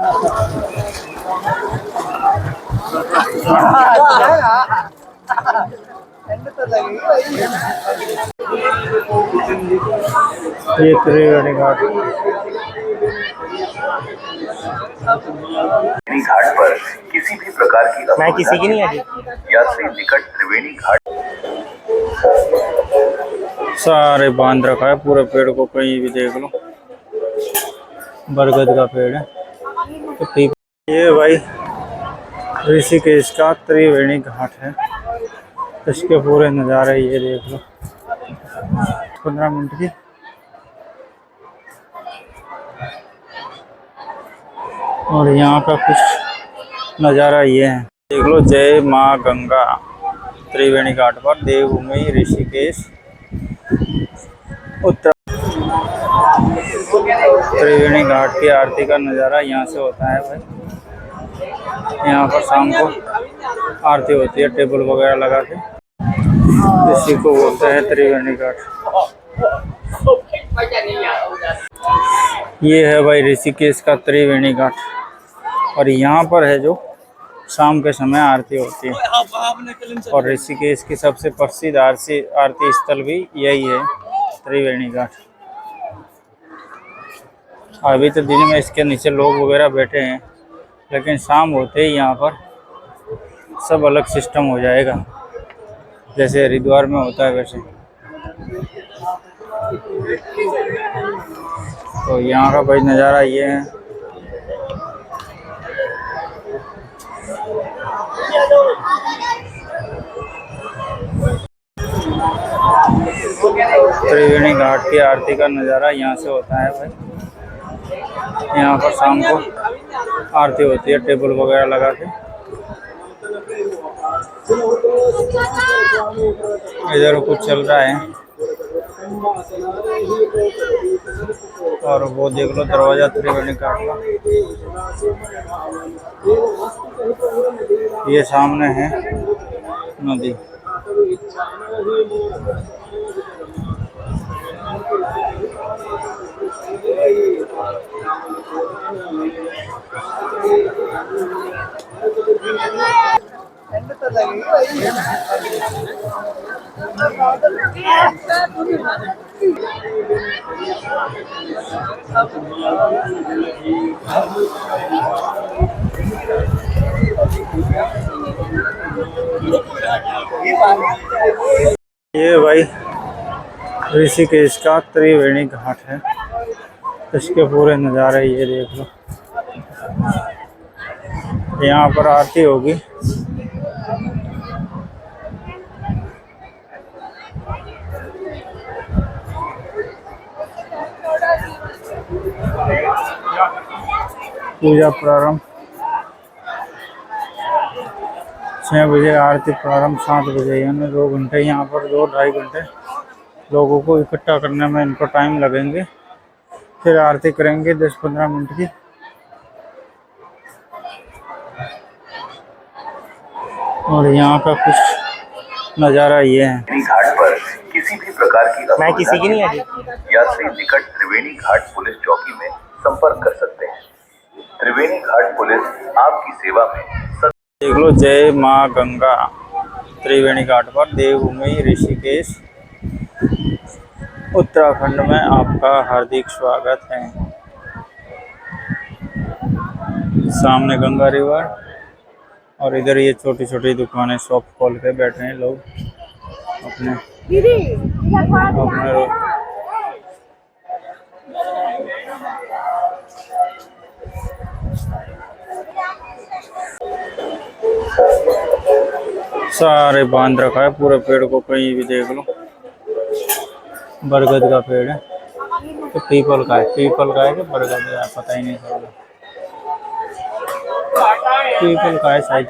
ये त्रिवेणी घाट पर किसी भी प्रकार की मैं किसी की नहीं यात्री निकट त्रिवेणी घाट सारे बांध रखा है पूरे पेड़ को, कहीं भी देख लो। बरगद का पेड़ है तो ठीक। ये भाई ऋषिकेश का त्रिवेणी घाट है, इसके पूरे नज़ारे ये देख लो। 15 मिनट की और यहाँ का कुछ नज़ारा ये है, देख लो। जय माँ गंगा त्रिवेणी घाट पर देवभूमि ऋषिकेश उत्तर। त्रिवेणी घाट की आरती का नज़ारा यहाँ से होता है भाई। यहाँ पर शाम को आरती होती है टेबल वगैरह लगा के, इसी को बोलते हैं त्रिवेणी घाट। ये है भाई ऋषिकेश का त्रिवेणी घाट, और यहाँ पर है जो शाम के समय आरती होती है। और ऋषिकेश की सबसे प्रसिद्ध आरती स्थल भी यही है, त्रिवेणी घाट। अभी तो दिन में इसके नीचे लोग वगैरह बैठे हैं, लेकिन शाम होते ही यहाँ पर सब अलग सिस्टम हो जाएगा, जैसे हरिद्वार में होता है वैसे। तो यहाँ का भाई नज़ारा ये है। त्रिवेणी घाट की आरती का नज़ारा यहाँ से होता है भाई। यहाँ पर शाम को आरती होती है टेबल वगैरह लगा के। इधर कुछ चल रहा है, और वो देख लो दरवाजा त्रिवेणी घाट का, ये सामने है नदी। ये भाई ऋषिकेश का त्रिवेणी घाट है, इसके पूरे नज़ारे ये देख लो। यहाँ पर आरती होगी। पूजा प्रारंभ 6 बजे, आरती प्रारंभ 7 बजे, यानी 2 घंटे यहाँ पर, 2-2.5 घंटे लोगों को इकट्ठा करने में इनको टाइम लगेंगे। फिर आरती करेंगे 10-15 मिनट की। और यहाँ का कुछ नज़ारा ये है। घाट पर किसी भी प्रकार की मैं किसी की नहीं यात्री निकट त्रिवेणी घाट पुलिस चौकी में संपर्क कर सकते हैं। त्रिवेणी घाट पुलिस आपकी सेवा में। देख लो, जय माँ गंगा त्रिवेणी घाट पर देवभूमि ऋषिकेश उत्तराखंड में आपका हार्दिक स्वागत है। सामने गंगा रिवर, और इधर ये छोटी छोटी दुकानें, शॉप खोल के बैठे हैं लोग अपने सारे बांध रखा है पूरे पेड़ को, कहीं भी देख लो। बरगद का पेड़ है तो पीपल का है, पीपल का है कि बरगद है पता ही नहीं चल रहा। पीपल का है शायद।